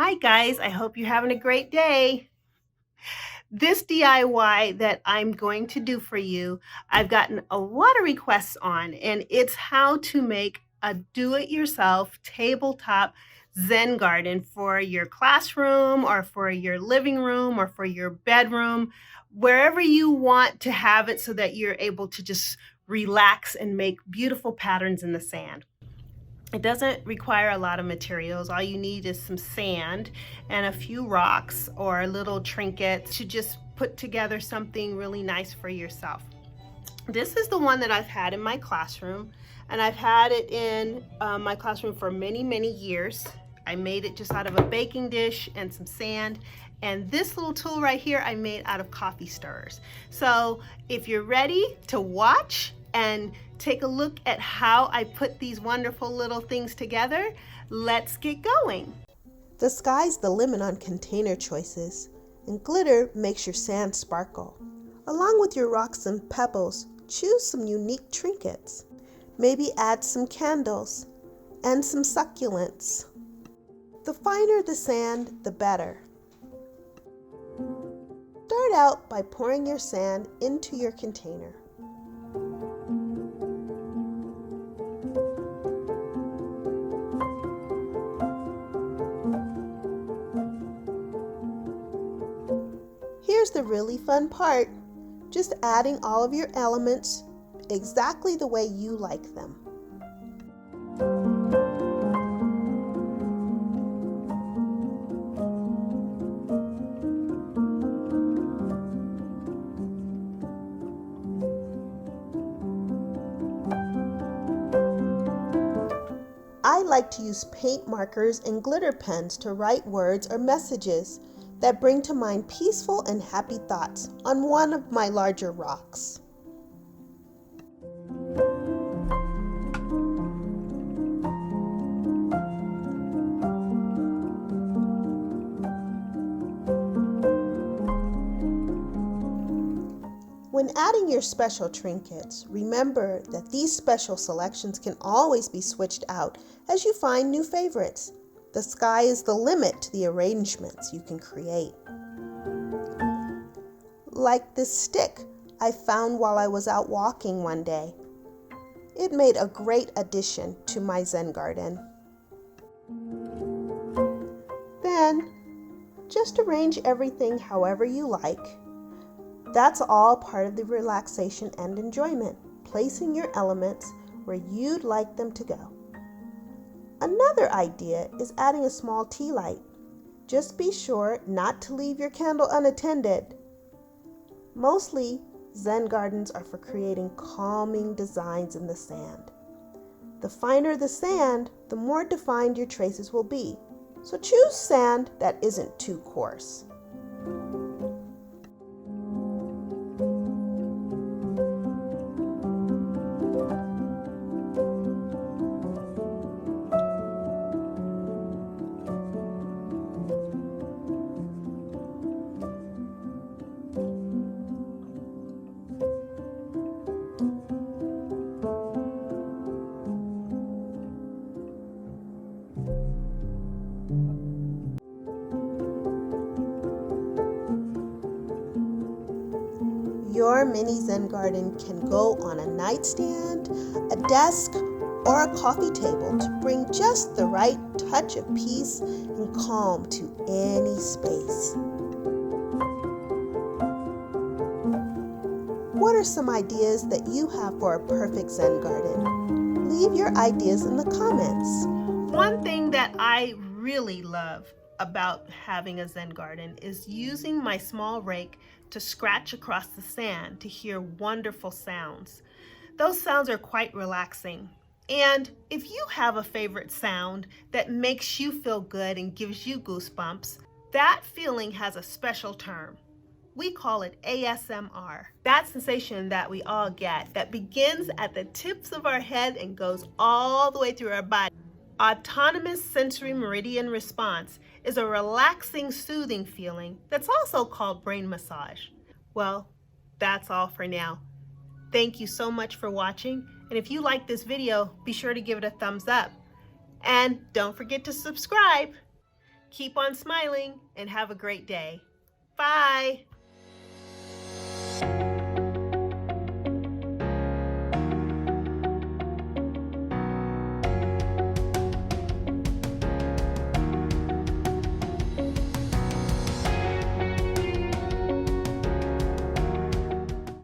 Hi guys, I hope you're having a great day. This DIY that I'm going to do for you, I've gotten a lot of requests on, and it's how to make a do-it-yourself tabletop Zen garden for your classroom or for your living room or for your bedroom, wherever you want to have it so that you're able to just relax and make beautiful patterns in the sand. It doesn't require a lot of materials. All you need is some sand and a few rocks or little trinkets to just put together something really nice for yourself. This is the one that I've had in my classroom, and I've had it in my classroom for many, many years. I made it just out of a baking dish and some sand. And this little tool right here, I made out of coffee stirrers. So if you're ready to watch and take a look at how I put these wonderful little things together, let's get going. The sky's the limit on container choices, and glitter makes your sand sparkle. Along with your rocks and pebbles, choose some unique trinkets. Maybe add some candles and some succulents. The finer the sand, the better. Start out by pouring your sand into your container. Here's the really fun part, just adding all of your elements exactly the way you like them. I like to use paint markers and glitter pens to write words or messages that bring to mind peaceful and happy thoughts on one of my larger rocks. When adding your special trinkets, remember that these special selections can always be switched out as you find new favorites. The sky is the limit to the arrangements you can create. Like this stick I found while I was out walking one day. It made a great addition to my Zen garden. Then, just arrange everything however you like. That's all part of the relaxation and enjoyment, placing your elements where you'd like them to go. Another idea is adding a small tea light. Just be sure not to leave your candle unattended. Mostly, Zen gardens are for creating calming designs in the sand. The finer the sand, the more defined your traces will be. So choose sand that isn't too coarse. Your mini Zen garden can go on a nightstand, a desk, or a coffee table to bring just the right touch of peace and calm to any space. What are some ideas that you have for a perfect Zen garden? Leave your ideas in the comments. One thing that I really love about having a Zen garden is using my small rake to scratch across the sand to hear wonderful sounds. Those sounds are quite relaxing. And if you have a favorite sound that makes you feel good and gives you goosebumps, that feeling has a special term. We call it ASMR. That sensation that we all get that begins at the tips of our head and goes all the way through our body. Autonomous sensory meridian response is a relaxing, soothing feeling that's also called brain massage. Well, that's all for now. Thank you so much for watching, and if you like this video, be sure to give it a thumbs up. And don't forget to subscribe. Keep on smiling and have a great day. Bye.